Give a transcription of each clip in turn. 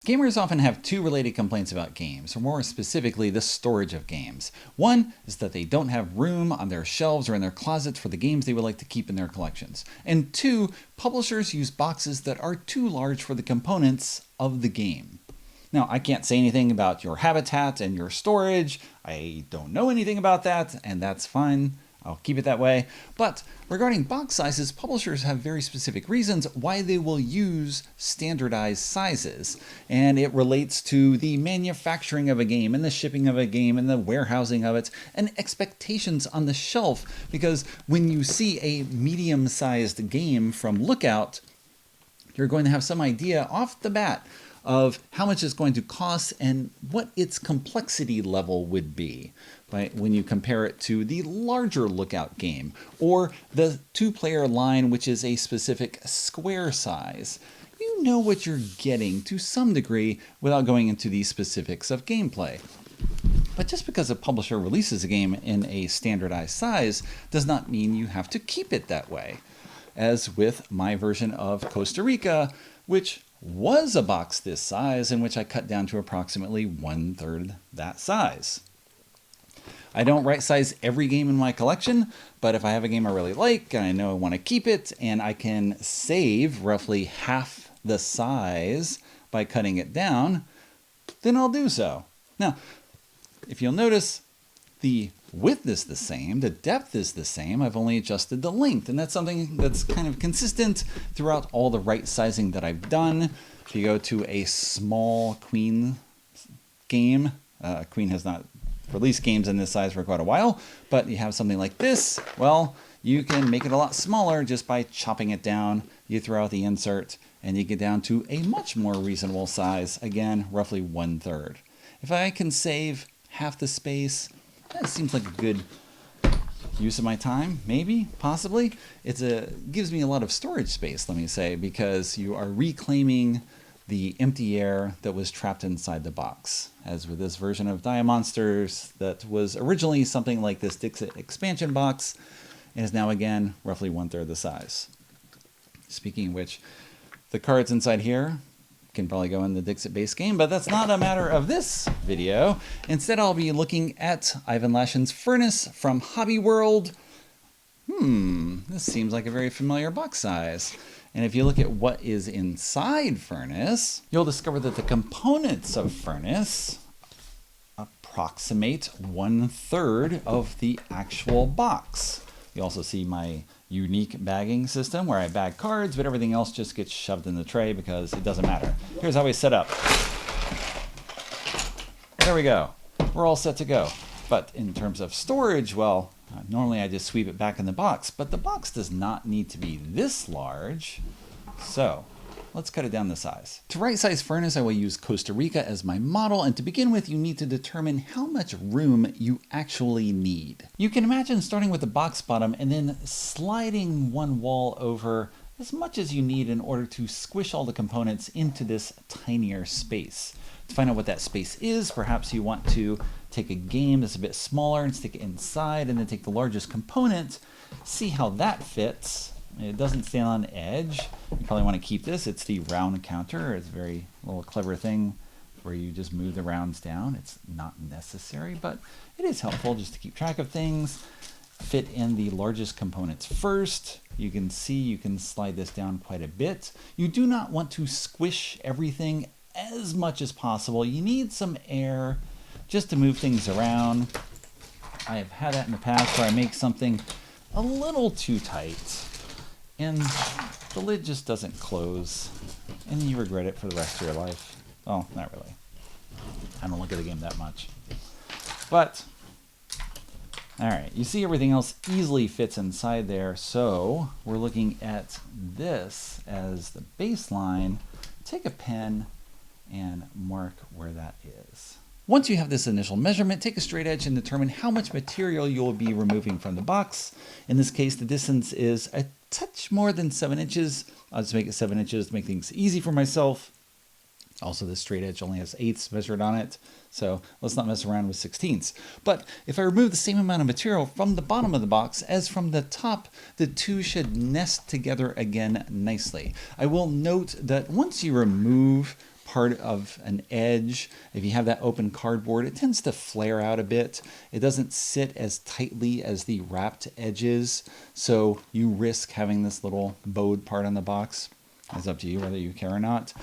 Gamers often have two related complaints about games, or more specifically, the storage of games. One is that they don't have room on their shelves or in their closets for the games they would like to keep in their collections. And two, publishers use boxes that are too large for the components of the game. Now, I can't say anything about your habitat and your storage. I don't know anything about that, and that's fine. I'll keep it that way. But regarding box sizes, publishers have very specific reasons why they will use standardized sizes. And it relates to the manufacturing of a game and the shipping of a game and the warehousing of it and expectations on the shelf. Because when you see a medium-sized game from Lookout, you're going to have some idea off the bat of how much it's going to cost and what its complexity level would be when you compare it to the larger Lookout game or the two-player line, which is a specific square size. You know what you're getting to some degree without going into the specifics of gameplay. But just because a publisher releases a game in a standardized size does not mean you have to keep it that way. As with my version of Costa Rica, which was a box this size, in which I cut down to approximately 1/3 that size. I don't right size every game in my collection, but if I have a game I really like and I know I want to keep it and I can save roughly half the size by cutting it down, then I'll do so. Now, if you'll notice, the width is the same, the depth is the same, I've only adjusted the length, and that's something that's kind of consistent throughout all the right sizing that I've done. If you go to a small Queen game, Queen has not released games in this size for quite a while, but you have something like this, well, you can make it a lot smaller just by chopping it down. You throw out the insert, and you get down to a much more reasonable size, again, roughly 1/3. If I can save half the space, that seems like a good use of my time, maybe, possibly. It gives me a lot of storage space, let me say, because you are reclaiming the empty air that was trapped inside the box. As with this version of Diamonsters that was originally something like this Dixit expansion box, and is now again roughly 1/3 the size. Speaking of which, the cards inside here can probably go in the Dixit base game, but that's not a matter of this video. Instead, I'll be looking at Ivan Lashin's Furnace from Hobby World. This seems like a very familiar box size. And if you look at what is inside Furnace, you'll discover that the components of Furnace approximate 1/3 of the actual box. You also see my unique bagging system where I bag cards, but everything else just gets shoved in the tray because it doesn't matter. Here's how we set up. There we go. We're all set to go. But in terms of storage, well, normally I just sweep it back in the box, but the box does not need to be this large. So let's cut it down to size. To right size Furnace, I will use Costa Rica as my model, and to begin with, you need to determine how much room you actually need. You can imagine starting with the box bottom and then sliding one wall over as much as you need in order to squish all the components into this tinier space. To find out what that space is, perhaps you want to take a game that's a bit smaller and stick it inside, and then take the largest component, see how that fits. It doesn't stand on edge. You probably want to keep this. It's the round counter. It's a very little clever thing where you just move the rounds down. It's not necessary, but it is helpful just to keep track of things. Fit in the largest components first. You can see you can slide this down quite a bit. You do not want to squish everything as much as possible. You need some air just to move things around. I have had that in the past where I make something a little too tight and the lid just doesn't close and you regret it for the rest of your life. Oh, not really. I don't look at the game that much. But, all right, you see everything else easily fits inside there, so we're looking at this as the baseline. Take a pen and mark where that is. Once you have this initial measurement, take a straight edge and determine how much material you will be removing from the box. In this case, the distance is a touch more than 7 inches. I'll just make it 7 inches to make things easy for myself. Also, this straight edge only has 1/8 measured on it, so let's not mess around with 16ths. But if I remove the same amount of material from the bottom of the box as from the top, the two should nest together again nicely. I will note that once you remove part of an edge, if you have that open cardboard, it tends to flare out a bit. It doesn't sit as tightly as the wrapped edges, so you risk having this little bowed part on the box. It's up to you whether you care or not.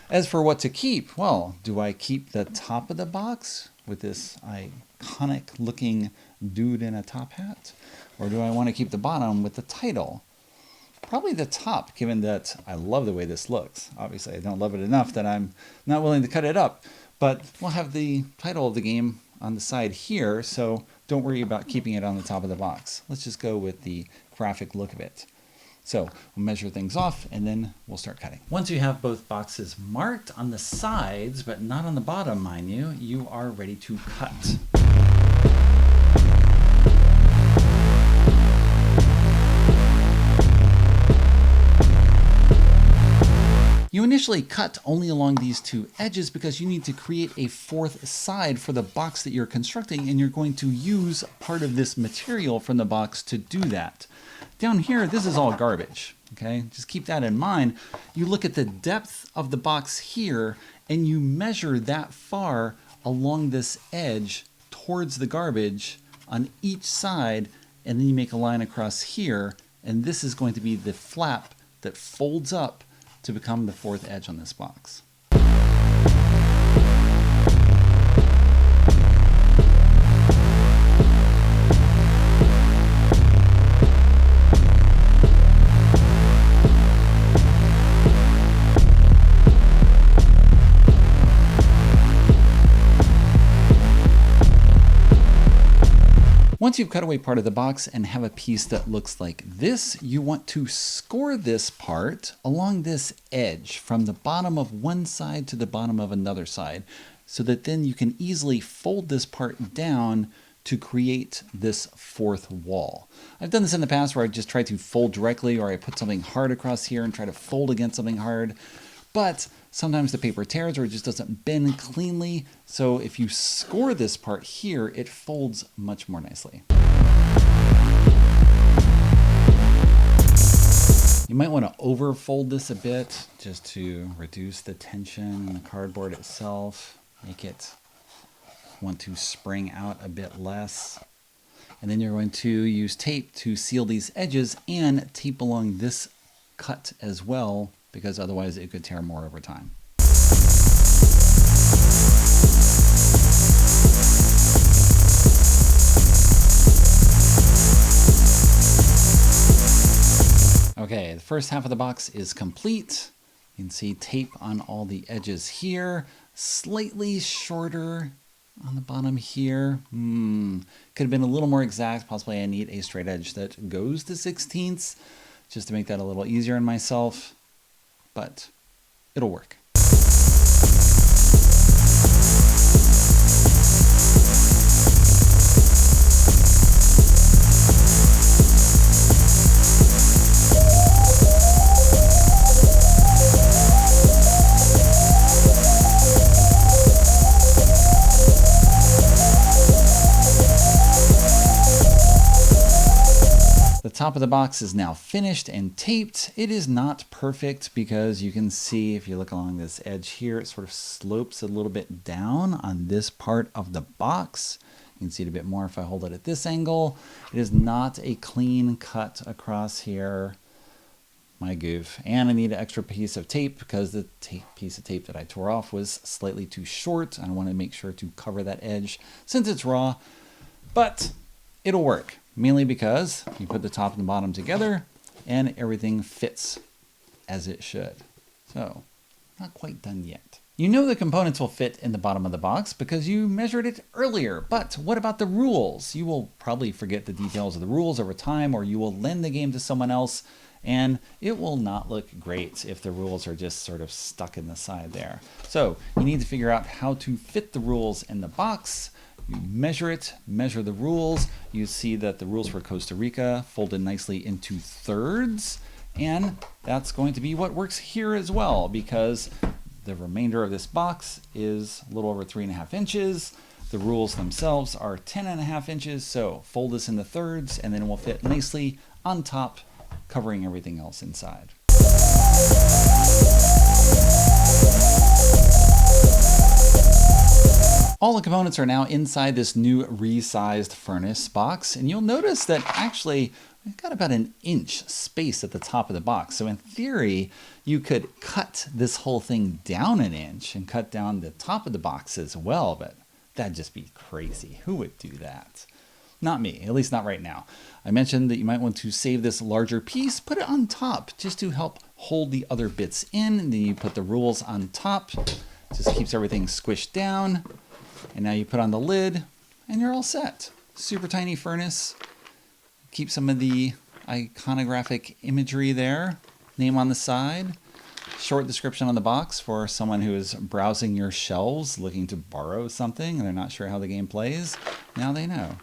As for what to keep, well, do I keep the top of the box with this iconic looking dude in a top hat? Or do I want to keep the bottom with the title? Probably the top, given that I love the way this looks. Obviously, I don't love it enough that I'm not willing to cut it up. But we'll have the title of the game on the side here, so don't worry about keeping it on the top of the box. Let's just go with the graphic look of it. So we'll measure things off and then we'll start cutting. Once you have both boxes marked on the sides, but not on the bottom, mind you, you are ready to cut. You initially cut only along these two edges because you need to create a fourth side for the box that you're constructing, and you're going to use part of this material from the box to do that. Down here, this is all garbage, okay? Just keep that in mind. You look at the depth of the box here, and you measure that far along this edge towards the garbage on each side, and then you make a line across here, and this is going to be the flap that folds up to become the fourth edge on this box. Once you've cut away part of the box and have a piece that looks like this, you want to score this part along this edge from the bottom of one side to the bottom of another side, so that then you can easily fold this part down to create this fourth wall. I've done this in the past where I just try to fold directly, or I put something hard across here and try to fold against something hard. But sometimes the paper tears or it just doesn't bend cleanly. So if you score this part here, it folds much more nicely. You might want to overfold this a bit just to reduce the tension on the cardboard itself, make it want to spring out a bit less. And then you're going to use tape to seal these edges and tape along this cut as well, because otherwise it could tear more over time. Okay, the first half of the box is complete. You can see tape on all the edges here, slightly shorter on the bottom here. Could have been a little more exact. Possibly I need a straight edge that goes to 1/16 just to make that a little easier on myself, but it'll work. The top of the box is now finished and taped. It is not perfect because you can see if you look along this edge here, it sort of slopes a little bit down on this part of the box. You can see it a bit more if I hold it at this angle. It is not a clean cut across here. My goof. And I need an extra piece of tape because the piece of tape that I tore off was slightly too short. I want to make sure to cover that edge since it's raw, but it'll work. Mainly because you put the top and the bottom together and everything fits as it should. So, not quite done yet. You know the components will fit in the bottom of the box because you measured it earlier, but what about the rules? You will probably forget the details of the rules over time, or you will lend the game to someone else, and it will not look great if the rules are just sort of stuck in the side there. So, you need to figure out how to fit the rules in the box. You measure it, measure the rules. You see that the rules for Costa Rica folded nicely into thirds. And that's going to be what works here as well, because the remainder of this box is a little over 3.5 inches. The rules themselves are 10.5 inches. So fold this into thirds and then it will fit nicely on top, covering everything else inside. All the components are now inside this new resized furnace box, and you'll notice that actually we've got about an inch space at the top of the box. So in theory, you could cut this whole thing down an inch and cut down the top of the box as well, but that'd just be crazy. Who would do that? Not me, at least not right now. I mentioned that you might want to save this larger piece, put it on top just to help hold the other bits in, and then you put the rules on top, just keeps everything squished down. And now you put on the lid and you're all set. Super tiny furnace. Keep some of the iconographic imagery there. Name on the side. Short description on the box for someone who is browsing your shelves looking to borrow something and they're not sure how the game plays. Now they know.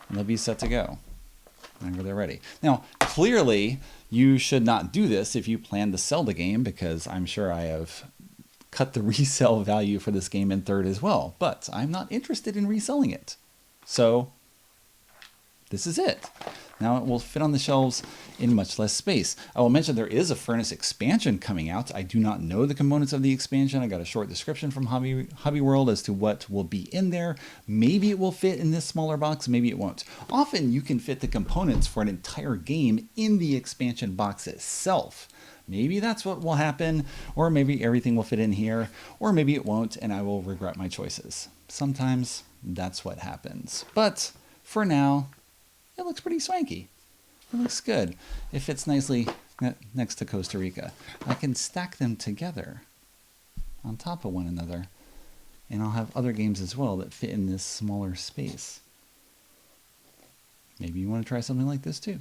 And they'll be set to go whenever they're ready. Now, clearly, you should not do this if you plan to sell the game, because I'm sure I have cut the resale value for this game in third as well, but I'm not interested in reselling it. So this is it. Now it will fit on the shelves in much less space. I will mention there is a furnace expansion coming out. I do not know the components of the expansion. I got a short description from Hobby World as to what will be in there. Maybe it will fit in this smaller box, maybe it won't. Often you can fit the components for an entire game in the expansion box itself. Maybe that's what will happen, or maybe everything will fit in here, or maybe it won't and I will regret my choices. Sometimes that's what happens. But for now, it looks pretty swanky. It looks good. It fits nicely next to Costa Rica. I can stack them together on top of one another, and I'll have other games as well that fit in this smaller space. Maybe you want to try something like this too.